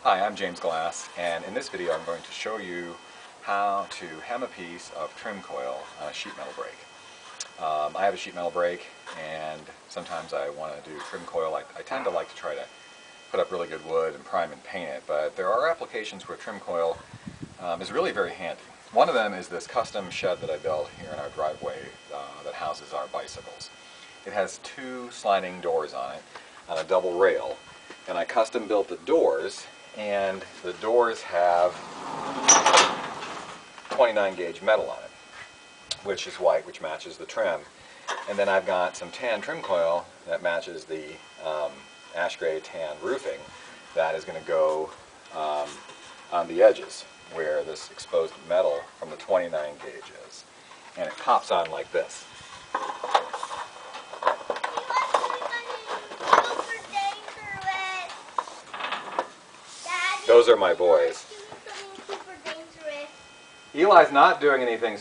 Hi, I'm James Glass, and in this video I'm going to show you how to hem a piece of trim coil on a sheet metal brake. I have a sheet metal brake, and sometimes I want to do trim coil. I tend to like to try to put up really good wood and prime and paint it, but there are applications where trim coil is really very handy. One of them is this custom shed that I built here in our driveway that houses our bicycles. It has two sliding doors on it on a double rail, and I custom built the doors, and the doors have 29 gauge metal on it, which is white, which matches the trim. And then I've got some tan trim coil that matches the ash gray tan roofing that is going to go on the edges where this exposed metal from the 29 gauge is. And it pops on like this. Those are my boys. Eli's not doing anything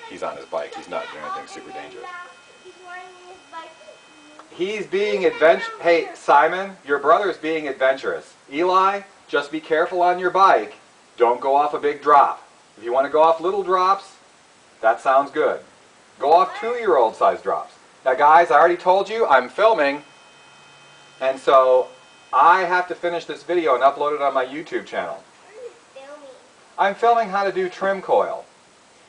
he's on his bike. He's not doing anything super dangerous. He's being adventurous. Hey, Simon, your brother's being adventurous. Eli, just be careful on your bike. Don't go off a big drop. If you want to go off little drops, that sounds good. Go off 2-year-old size drops. Now guys, I already told you I'm filming, and so I have to finish this video and upload it on my YouTube channel. What are you filming? I'm filming how to do trim coil.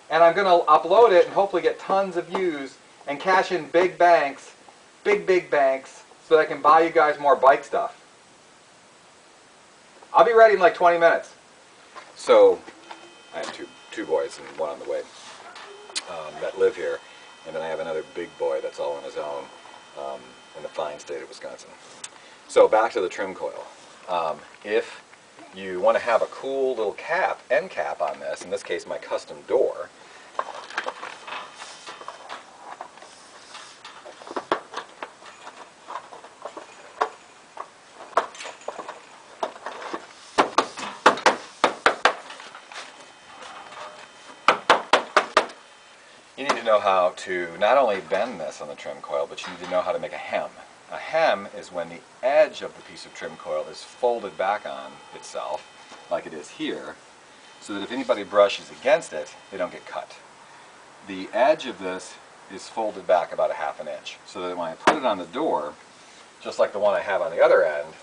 And I'm going to upload it and hopefully get tons of views and cash in big banks, big banks, so that I can buy you guys more bike stuff. I'll be ready in like 20 minutes. So, I have two boys and one on the way that live here. And then I have another big boy that's all on his own in the fine state of Wisconsin. So back to the trim coil. If you want to have a cool little cap, end cap on this, in this case my custom door, you need to know how to not only bend this on the trim coil, but you need to know how to make a hem. A hem is when the edge of the piece of trim coil is folded back on itself, like it is here, so that if anybody brushes against it, they don't get cut. The edge of this is folded back about 1/2 inch, so that when I put it on the door, just like the one I have on the other end,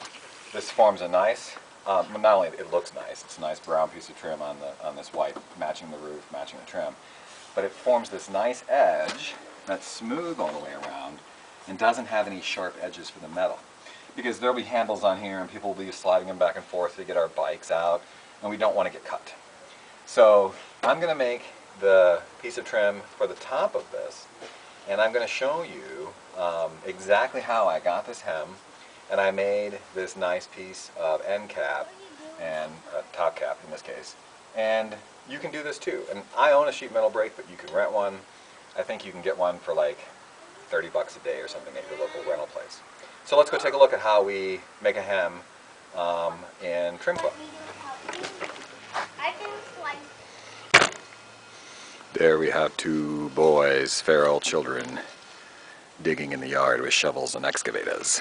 this forms a nice, not only it looks nice, it's a nice brown piece of trim on this white, matching the roof, matching the trim, but it forms this nice edge that's smooth all the way around and doesn't have any sharp edges for the metal. Because there'll be handles on here and people will be sliding them back and forth to get our bikes out, and we don't want to get cut. So I'm going to make the piece of trim for the top of this, and I'm going to show you exactly how I got this hem, and I made this nice piece of end cap and top cap in this case. And you can do this too. And I own a sheet metal brake, but you can rent one. I think you can get one for like 30 bucks a day or something at your local rental place. So let's go take a look at how we make a hem in trim coil. There we have two boys, feral children, digging in the yard with shovels and excavators.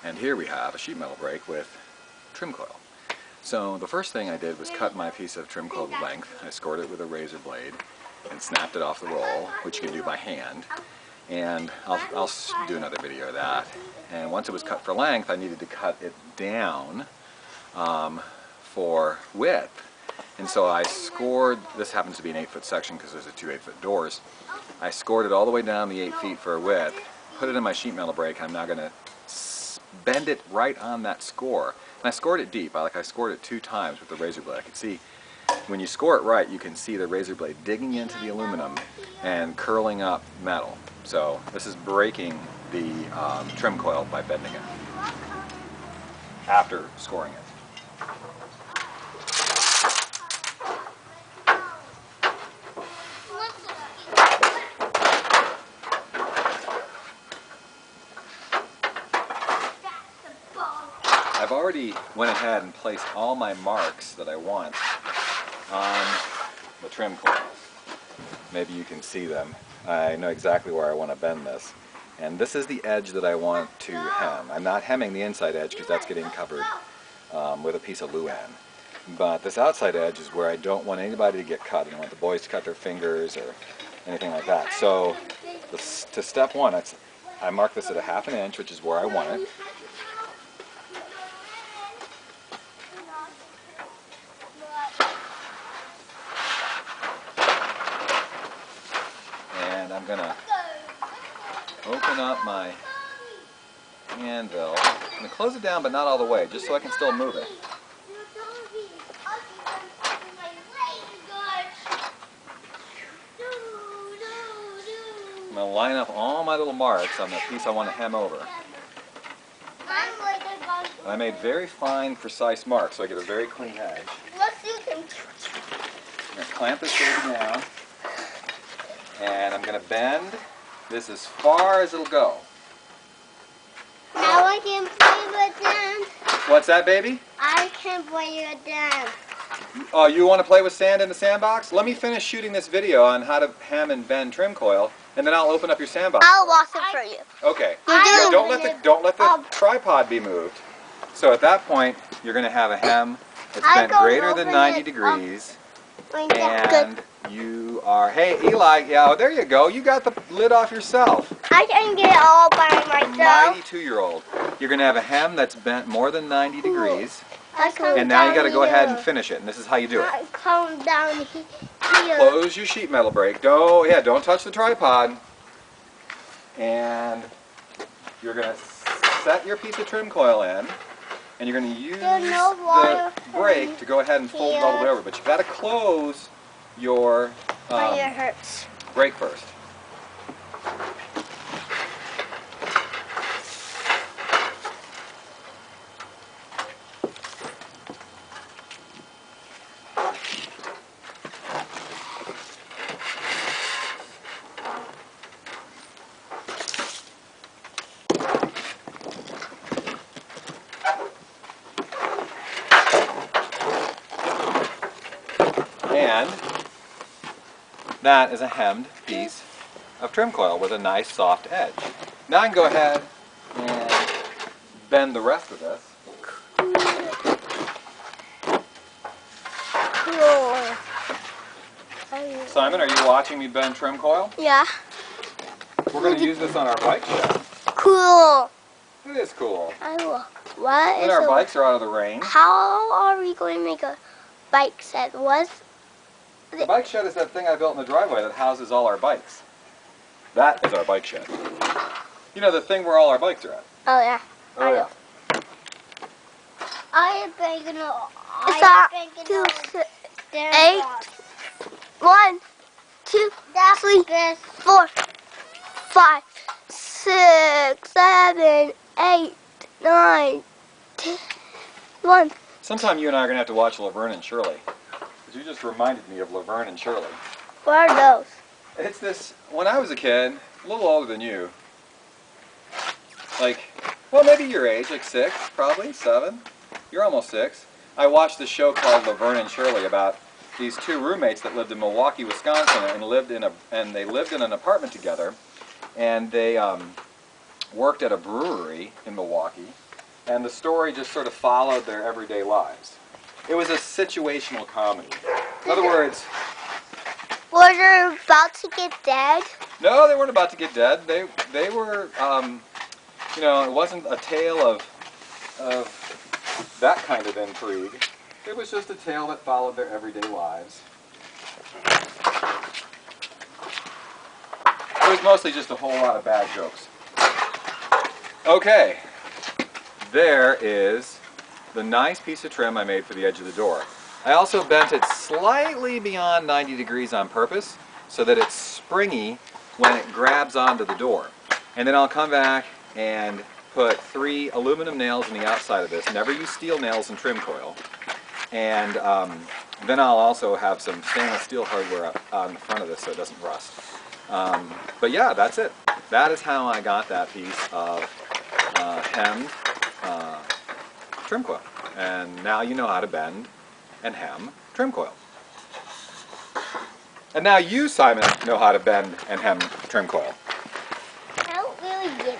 And here we have a sheet metal brake with trim coil. So the first thing I did was cut my piece of trim coil to length. I scored it with a razor blade and snapped it off the roll, which you can do by hand. And I'll do another video of that. And once it was cut for length, I needed to cut it down for width. And so I scored, this happens to be an 8-foot section because there's two 8-foot doors. I scored it all the way down the 8 feet for width, put it in my sheet metal brake, and I'm now going to bend it right on that score. And I scored it deep. I scored it 2 times with the razor blade. I could see, when you score it right, you can see the razor blade digging into the aluminum and curling up metal. So this is breaking the trim coil by bending it after scoring it. I've already went ahead and placed all my marks that I want on the trim coil. maybe you can see them. I know exactly where I want to bend this. And this is the edge that I want to hem. I'm not hemming the inside edge because that's getting covered with a piece of luan. But this outside edge is where I don't want anybody to get cut. I don't want the boys to cut their fingers or anything like that. So to step one, I mark this at a 1/2 inch, which is where I want it. And I'm going to open up my anvil. I'm going to close it down, but not all the way, just so I can still move it. I'm going to line up all my little marks on the piece I want to hem over. And I made very fine, precise marks, so I get a very clean edge. I'm going to clamp this baby down, and I'm going to bend this as far as it'll go. Now I can play with them. What's that, baby? I can play with them. Oh, you want to play with sand in the sandbox? Let me finish shooting this video on how to hem and bend trim coil, and then I'll open up your sandbox. I'll wash it for you. Okay. Yeah, don't let the tripod be moved. So at that point, you're going to have a hem that's bent greater than 90 degrees, and you are. Hey, Eli. Yeah, there you go. You got the lid off yourself. I can get it all by myself. A 92-year-old. You're going to have a hem that's bent more than 90 degrees. And now you got to go ahead and finish it, and this is how you do it. Come down here. Close your sheet metal brake. Don't touch the tripod. And you're going to set your piece of trim coil in, and you're going to use the brake to go ahead and fold it all the way over. But you got to close your brake first. And that is a hemmed piece of trim coil with a nice soft edge. Now I can go ahead and bend the rest of this. Cool. Simon, are you watching me bend trim coil? Yeah. We're going to use this on our bike shed. Cool. It is cool. What And our bikes are out of the rain. How are we going to make a bike set? The bike shed is that thing I built in the driveway that houses all our bikes. That is our bike shed. You know, the thing where all our bikes are at. Oh, yeah. Oh, yeah. I am going to 8, 1, 2, 3, 4, 5, 6, 7, 8, 9, 10, 1. Sometime you and I are going to have to watch Laverne and Shirley. Because you just reminded me of Laverne and Shirley. What are those? It's this, when I was a kid, a little older than you, like, well, maybe your age, like 6, probably, 7. You're almost 6. I watched this show called Laverne and Shirley about these 2 roommates that lived in Milwaukee, Wisconsin, and they lived in an apartment together, and they worked at a brewery in Milwaukee, and the story just sort of followed their everyday lives. It was a situational comedy. In other words, were they about to get dead? No, they weren't about to get dead. They were, you know, it wasn't a tale of that kind of intrigue. It was just a tale that followed their everyday lives. It was mostly just a whole lot of bad jokes. Okay, there is the nice piece of trim I made for the edge of the door. I also bent it slightly beyond 90 degrees on purpose so that it's springy when it grabs onto the door. And then I'll come back and put 3 aluminum nails on the outside of this. Never use steel nails in trim coil. And then I'll also have some stainless steel hardware on the front of this so it doesn't rust. But yeah, that's it. That is how I got that piece of hemmed trim coil. And now you know how to bend and hem trim coil. And now you, Simon, know how to bend and hem trim coil. I don't really get it.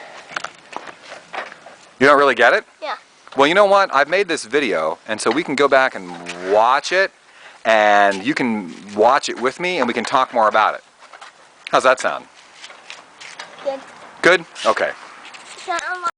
You don't really get it? Yeah. Well, you know what? I've made this video, and so we can go back and watch it, and you can watch it with me, and we can talk more about it. How's that sound? Good. Good? Okay. Sound